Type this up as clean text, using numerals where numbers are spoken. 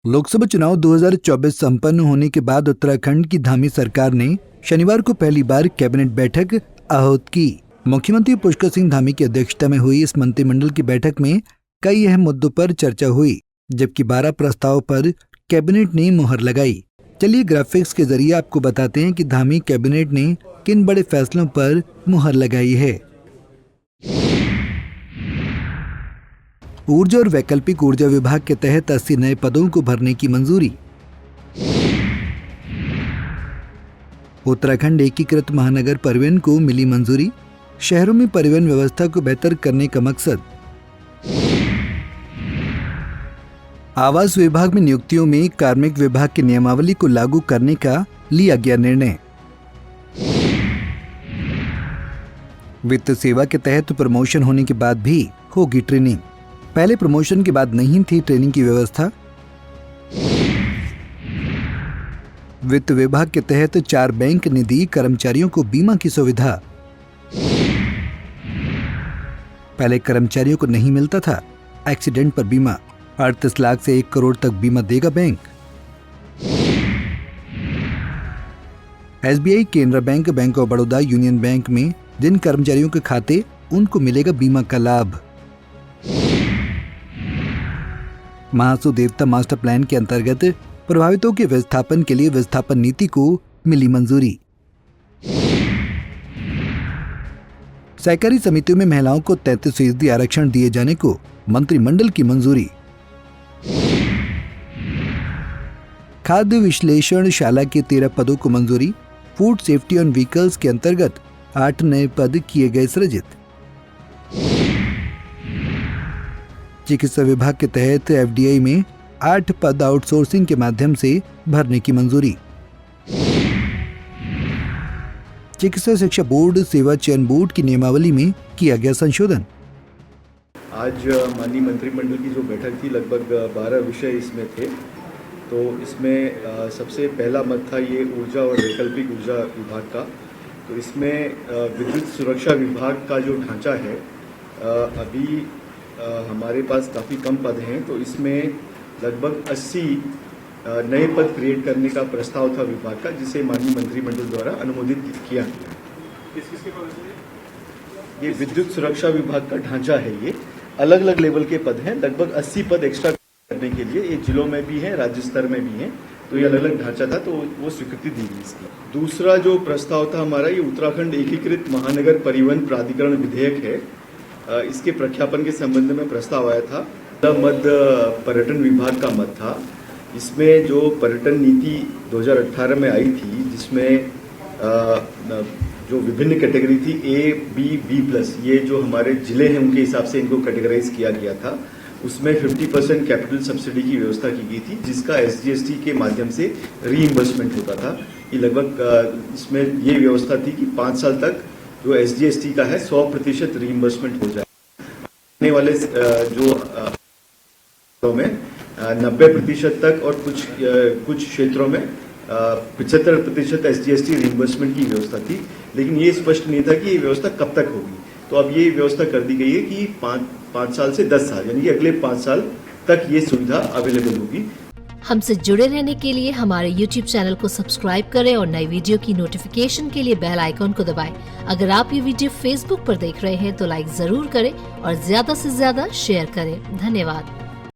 लोकसभा चुनाव 2024 संपन्न होने के बाद उत्तराखंड की धामी सरकार ने शनिवार को पहली बार कैबिनेट बैठक आहूत की। मुख्यमंत्री पुष्कर सिंह धामी की अध्यक्षता में हुई इस मंत्रिमंडल की बैठक में कई अहम मुद्दों पर चर्चा हुई, जबकि 12 प्रस्ताव पर कैबिनेट ने मुहर लगाई। चलिए ग्राफिक्स के जरिए आपको बताते हैं कि धामी कैबिनेट ने किन बड़े फैसलों पर मुहर लगाई है। ऊर्जा और वैकल्पिक ऊर्जा विभाग के तहत 80 नए पदों को भरने की मंजूरी। उत्तराखंड एकीकृत महानगर परिवहन को मिली मंजूरी। शहरों में परिवहन व्यवस्था को बेहतर करने का मकसद। आवास विभाग में नियुक्तियों में कार्मिक विभाग की नियमावली को लागू करने का लिया गया निर्णय। वित्त सेवा के तहत प्रमोशन होने के बाद भी होगी ट्रेनिंग। पहले प्रमोशन के बाद नहीं थी ट्रेनिंग की व्यवस्था। वित्त विभाग के तहत 4 बैंक ने दी कर्मचारियों को बीमा की सुविधा। पहले कर्मचारियों को नहीं मिलता था एक्सीडेंट पर बीमा। 38 लाख से 1 करोड़ तक बीमा देगा bank. SBI, Canara bank, bank of Baroda, union bank में जिन कर्मचारियों के खाते उनको मिलेगा बीमा का लाभ। महासू देवता मास्टर प्लान के अंतर्गत प्रभावितों के विस्थापन के लिए विस्थापन नीति को मिली मंजूरी। सहकारी समितियों में महिलाओं को 33% आरक्षण दिए जाने को मंत्रिमंडल की मंजूरी। खाद्य विश्लेषण शाला के 13 पदों को मंजूरी। फूड सेफ्टी ऑन व्हीकल्स के अंतर्गत 8 नए पद किए गए सृजित। चिकित्सा विभाग के तहत FDI में 8 पद आउटसोर्सिंग के माध्यम से भरने की मंजूरी। चिकित्सा शिक्षा बोर्ड सेवा चयन बोर्ड की नियमावली में किया गया संशोधन। आज माननीय मंत्रिमंडल की जो बैठक थी, लगभग 12 विषय इसमें थे। तो इसमें सबसे पहला मत था ये ऊर्जा और वैकल्पिक ऊर्जा विभाग का। तो इसमें विद्युत सुरक्षा विभाग का जो ढांचा है, अभी हमारे पास काफ़ी कम पद हैं। तो इसमें लगभग 80 नए पद क्रिएट करने का प्रस्ताव था विभाग का, जिसे माननीय मंत्रिमंडल द्वारा अनुमोदित किया गया। ये विद्युत सुरक्षा विभाग का ढांचा है। ये अलग अलग लेवल के पद हैं, लगभग 80 पद एक्स्ट्रा करने के लिए। ये जिलों में भी हैं, राज्य स्तर में भी हैं। तो ये अलग अलग ढांचा था, तो वो स्वीकृति दी गई इसकी। दूसरा जो प्रस्ताव था हमारा, ये उत्तराखंड एकीकृत महानगर परिवहन प्राधिकरण विधेयक है। इसके प्रख्यापन के संबंध में प्रस्ताव आया था। मध्य पर्यटन विभाग का मत था। इसमें जो पर्यटन नीति 2018 में आई थी, जिसमें जो विभिन्न कैटेगरी थी A, B, B+, ये जो हमारे जिले हैं उनके हिसाब से इनको कैटेगराइज किया गया था। उसमें 50% कैपिटल सब्सिडी की व्यवस्था की गई थी, जिसका SGST के माध्यम से रीइंबर्समेंट होता था। ये लगभग इसमें ये व्यवस्था थी कि 5 साल तक जो SGST का है 100% रीइंबर्समेंट हो जाए। आने वाले जो में 90% तक और कुछ क्षेत्रों में 75% SGST रीइंबर्समेंट की व्यवस्था थी। लेकिन ये स्पष्ट नहीं था कि ये व्यवस्था कब तक होगी। तो अब ये व्यवस्था कर दी गई है कि 5 साल से 10 साल, यानी कि अगले 5 साल तक ये सुविधा अवेलेबल होगी। हमसे जुड़े रहने के लिए हमारे YouTube चैनल को सब्सक्राइब करें और नई वीडियो की नोटिफिकेशन के लिए बेल आइकॉन को दबाएं। अगर आप ये वीडियो Facebook पर देख रहे हैं तो लाइक जरूर करें और ज्यादा से ज्यादा शेयर करें। धन्यवाद।